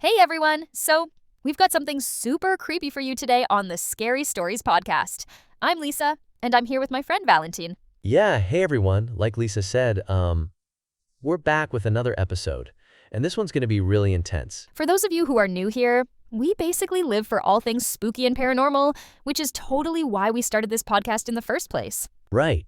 Hey everyone! So, we've got something super creepy for you today on the Scary Stories podcast. I'm Lisa, and I'm here with my friend Valentine. Yeah, hey everyone. Like Lisa said, we're back with another episode, and this one's going to be really intense. For those of you who are new here, we basically live for all things spooky and paranormal, which is totally why we started this podcast in the first place. Right.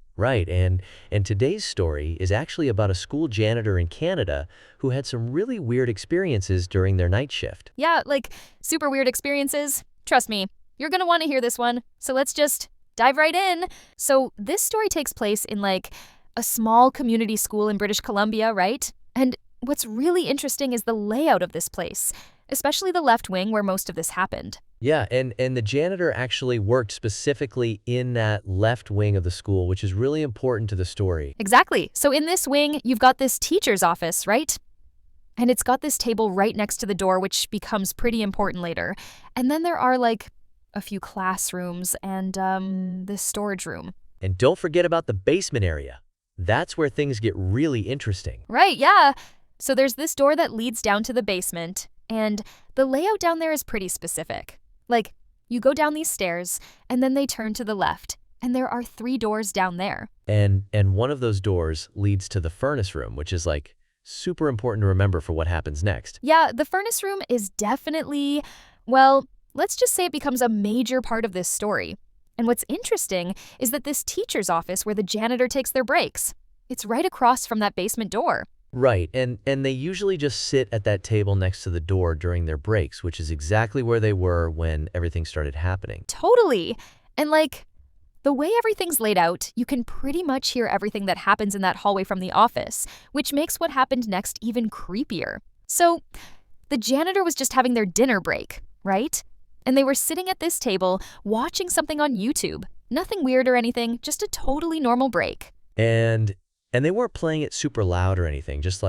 And today's story is actually about a school janitor in Canada who had some really weird experiences during their night shift. Yeah, like super weird experiences. Trust me, you're gonna want to hear this one, so let's just dive right in. So, this story takes place in a small community school in British Columbia, right? And what's really interesting is the layout of this place, especially the left wing where most of this happened. Yeah, and the janitor actually worked specifically in that left wing of the school, which is really important to the story. Exactly. So, in this wing, you've got this teacher's office, right? And it's got this table right next to the door, which becomes pretty important later. And then there are a few classrooms and this storage room. And don't forget about the basement area. That's where things get really interesting. Right, yeah. So there's this door that leads down to the basement, and the layout down there is pretty specific. You go down these stairs, and then they turn to the left, and there are 3 doors down there. And one of those doors leads to the furnace room, which is super important to remember for what happens next. Yeah, the furnace room is definitely, well, let's just say it becomes a major part of this story. And what's interesting is that this teacher's office where the janitor takes their breaks, it's right across from that basement door. Right, and they usually just sit at that table next to the door during their breaks, which is exactly where they were when everything started happening. Totally. And the way everything's laid out, you can pretty much hear everything that happens in that hallway from the office, which makes what happened next even creepier. So, the janitor was just having their dinner break, right? And they were sitting at this table watching something on YouTube. Nothing weird or anything, just a totally normal break. And they weren't playing it super loud or anything, just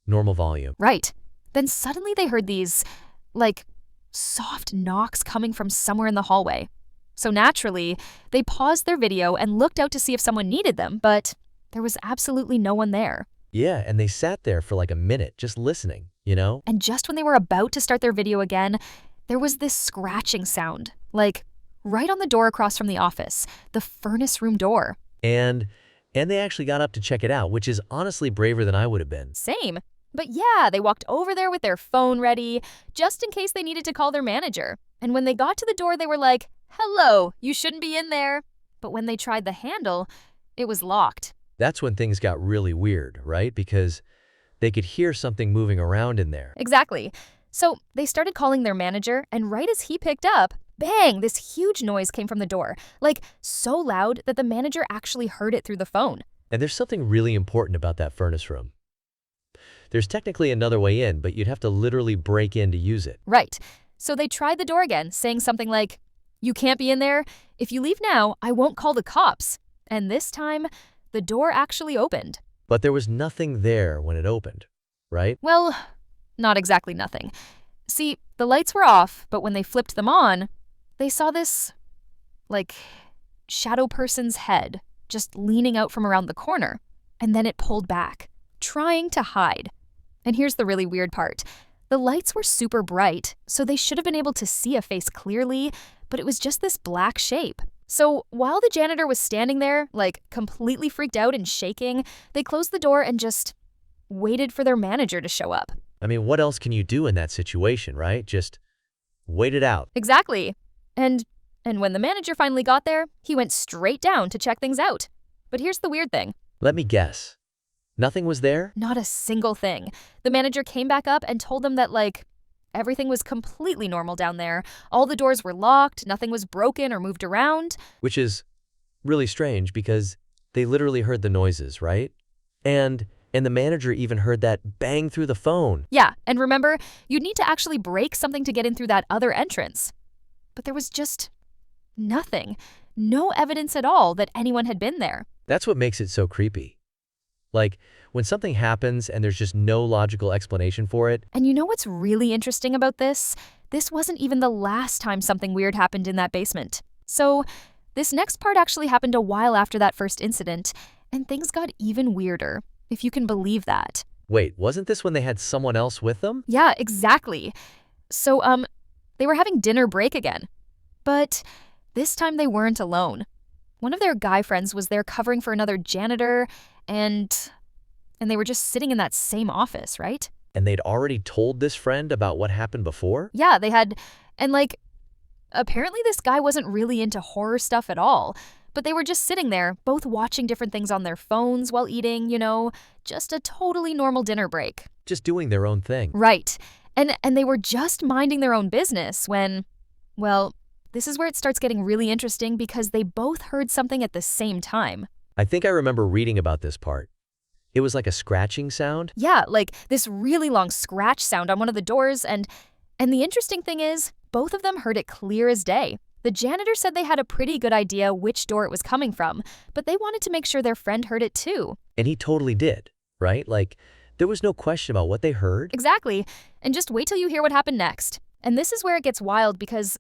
normal volume. Right. Then suddenly they heard these, soft knocks coming from somewhere in the hallway. So naturally, they paused their video and looked out to see if someone needed them, but there was absolutely no one there. Yeah, and they sat there for a minute just listening, you know? And just when they were about to start their video again, there was this scratching sound, right on the door across from the office, the furnace room door. And they actually got up to check it out, which is honestly braver than I would have been. Same. But yeah, they walked over there with their phone ready, just in case they needed to call their manager. And when they got to the door, they were like, "Hello, you shouldn't be in there." But when they tried the handle, it was locked. That's when things got really weird, right? Because they could hear something moving around in there. Exactly. So they started calling their manager, and right as he picked up, bang, this huge noise came from the door, so loud that the manager actually heard it through the phone. And there's something really important about that furnace room. There's technically another way in, but you'd have to literally break in to use it. Right. So they tried the door again, saying something like, "You can't be in there. If you leave now, I won't call the cops." And this time, the door actually opened. But there was nothing there when it opened, right? Well, not exactly nothing. See, the lights were off, but when they flipped them on, they saw this, shadow person's head just leaning out from around the corner. And then it pulled back, trying to hide. And here's the really weird part. The lights were super bright, so they should have been able to see a face clearly, but it was just this black shape. So while the janitor was standing there, completely freaked out and shaking, they closed the door and just waited for their manager to show up. I mean, what else can you do in that situation, right? Just wait it out. Exactly. And when the manager finally got there, he went straight down to check things out. But here's the weird thing. Let me guess. Nothing was there? Not a single thing. The manager came back up and told them that, everything was completely normal down there. All the doors were locked, nothing was broken or moved around. Which is really strange because they literally heard the noises, right? And the manager even heard that bang through the phone. Yeah, and remember, you'd need to actually break something to get in through that other entrance. But there was just nothing. No evidence at all that anyone had been there. That's what makes it so creepy. When something happens and there's just no logical explanation for it. And you know what's really interesting about this? This wasn't even the last time something weird happened in that basement. So, this next part actually happened a while after that first incident, and things got even weirder, if you can believe that. Wait, wasn't this when they had someone else with them? Yeah, exactly. So, they were having dinner break again. But this time they weren't alone. One of their guy friends was there covering for another janitor, and they were just sitting in that same office, right? And they'd already told this friend about what happened before? Yeah, they had, and apparently this guy wasn't really into horror stuff at all, but they were just sitting there, both watching different things on their phones while eating, just a totally normal dinner break. Just doing their own thing. Right. And they were just minding their own business when, well, this is where it starts getting really interesting because they both heard something at the same time. I think I remember reading about this part. It was like a scratching sound? Yeah, like this really long scratch sound on one of the doors, and the interesting thing is, both of them heard it clear as day. The janitor said they had a pretty good idea which door it was coming from, but they wanted to make sure their friend heard it too. And he totally did, right? Like, there was no question about what they heard? Exactly. And just wait till you hear what happened next. And this is where it gets wild because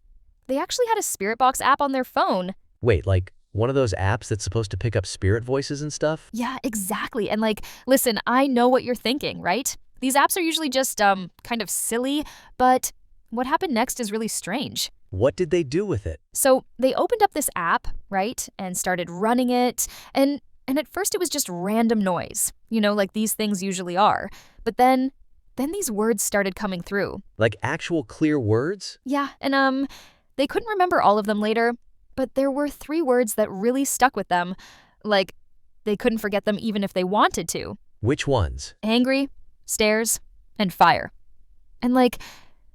they actually had a spirit box app on their phone. Wait, like one of those apps that's supposed to pick up spirit voices and stuff? Yeah, exactly. And listen, I know what you're thinking, right? These apps are usually just, kind of silly, but what happened next is really strange. What did they do with it? So they opened up this app, right, and started running it, and at first it was just random noise, like these things usually are. But then these words started coming through. Like actual clear words? Yeah, and they couldn't remember all of them later, but there were 3 words that really stuck with them. Like, they couldn't forget them even if they wanted to. Which ones? Angry, stairs, and fire. And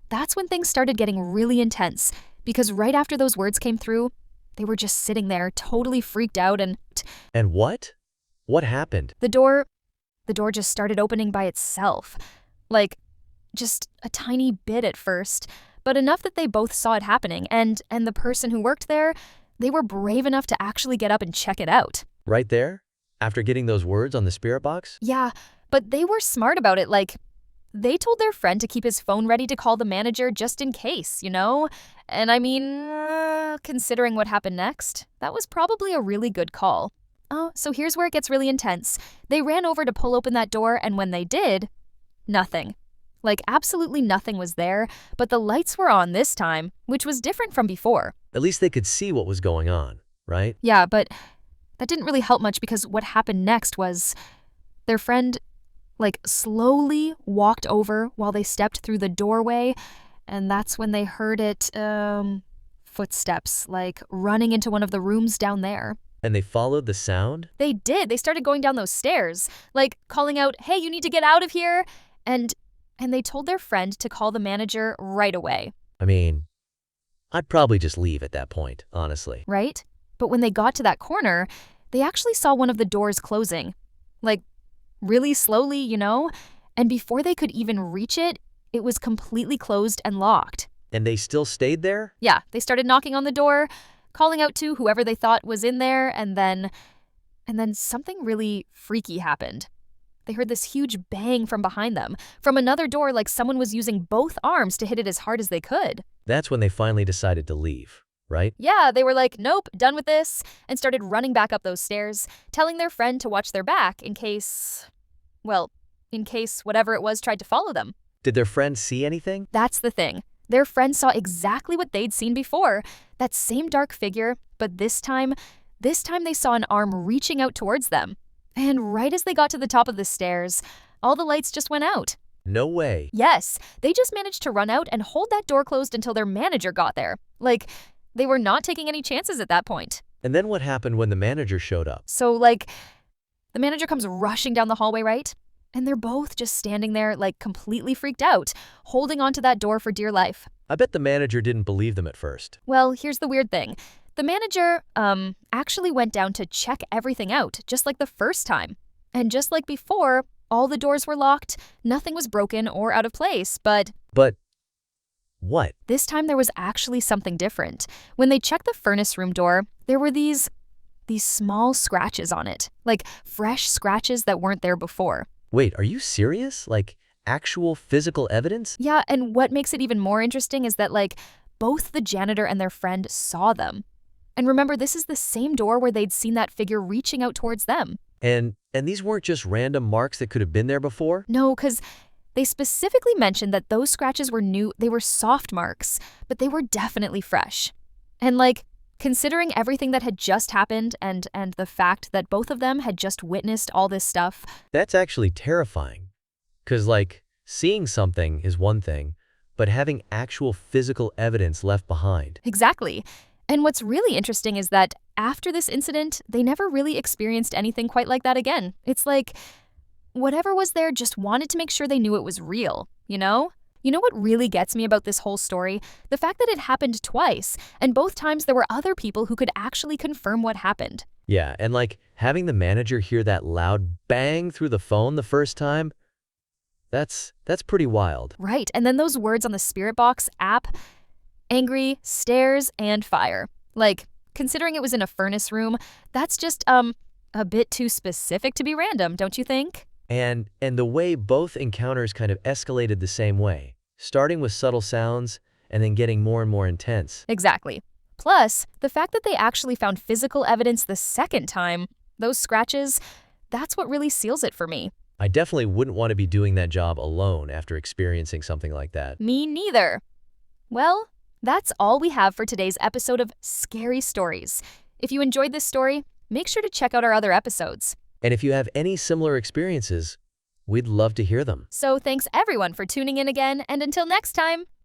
that's when things started getting really intense, because right after those words came through, they were just sitting there totally freaked out and what? What happened? the door just started opening by itself. Just a tiny bit at first, but enough that they both saw it happening, and the person who worked there, they were brave enough to actually get up and check it out. Right there? After getting those words on the spirit box? Yeah, but they were smart about it. They told their friend to keep his phone ready to call the manager just in case, And I mean, considering what happened next, that was probably a really good call. Oh, so here's where it gets really intense. They ran over to pull open that door, and when they did, nothing. Absolutely nothing was there, but the lights were on this time, which was different from before. At least they could see what was going on, right? Yeah, but that didn't really help much because what happened next was their friend, slowly walked over while they stepped through the doorway, and that's when they heard it, footsteps, running into one of the rooms down there. And they followed the sound? They did. They started going down those stairs, calling out, "Hey, you need to get out of here!" And they told their friend to call the manager right away. I mean, I'd probably just leave at that point, honestly. Right? But when they got to that corner, they actually saw one of the doors closing. Really slowly, And before they could even reach it, it was completely closed and locked. And they still stayed there? Yeah, they started knocking on the door, calling out to whoever they thought was in there, and then something really freaky happened. They heard this huge bang from behind them, from another door, like someone was using both arms to hit it as hard as they could. That's when they finally decided to leave, right? Yeah, they were like, "Nope, done with this," and started running back up those stairs, telling their friend to watch their back in case whatever it was tried to follow them. Did their friend see anything? That's the thing. Their friend saw exactly what they'd seen before, that same dark figure, but this time they saw an arm reaching out towards them. And right as they got to the top of the stairs, all the lights just went out. No way. Yes, they just managed to run out and hold that door closed until their manager got there. They were not taking any chances at that point. And then what happened when the manager showed up? So, the manager comes rushing down the hallway, right? And they're both just standing there, completely freaked out, holding onto that door for dear life. I bet the manager didn't believe them at first. Well, here's the weird thing. The manager, actually went down to check everything out, just like the first time. And just like before, all the doors were locked, nothing was broken or out of place, but what? This time there was actually something different. When they checked the furnace room door, there were these small scratches on it, fresh scratches that weren't there before. Wait, are you serious? Actual physical evidence? Yeah, and what makes it even more interesting is that, both the janitor and their friend saw them. And remember, this is the same door where they'd seen that figure reaching out towards them. And And these weren't just random marks that could have been there before? No, because they specifically mentioned that those scratches were new, they were soft marks, but they were definitely fresh. And considering everything that had just happened and the fact that both of them had just witnessed all this stuff. That's actually terrifying. 'Cause seeing something is one thing, but having actual physical evidence left behind. Exactly. And what's really interesting is that after this incident, they never really experienced anything quite like that again. It's like whatever was there just wanted to make sure they knew it was real, you know? You know what really gets me about this whole story? The fact that it happened twice, and both times there were other people who could actually confirm what happened. Yeah, and having the manager hear that loud bang through the phone the first time, that's pretty wild. Right, and then those words on the Spirit Box app, angry, stairs, and fire. Considering it was in a furnace room, that's just, a bit too specific to be random, don't you think? And the way both encounters kind of escalated the same way, starting with subtle sounds and then getting more and more intense. Exactly. Plus, the fact that they actually found physical evidence the second time, those scratches, that's what really seals it for me. I definitely wouldn't want to be doing that job alone after experiencing something like that. Me neither. Well, that's all we have for today's episode of Scary Stories. If you enjoyed this story, make sure to check out our other episodes. And if you have any similar experiences, we'd love to hear them. So thanks everyone for tuning in again, and until next time.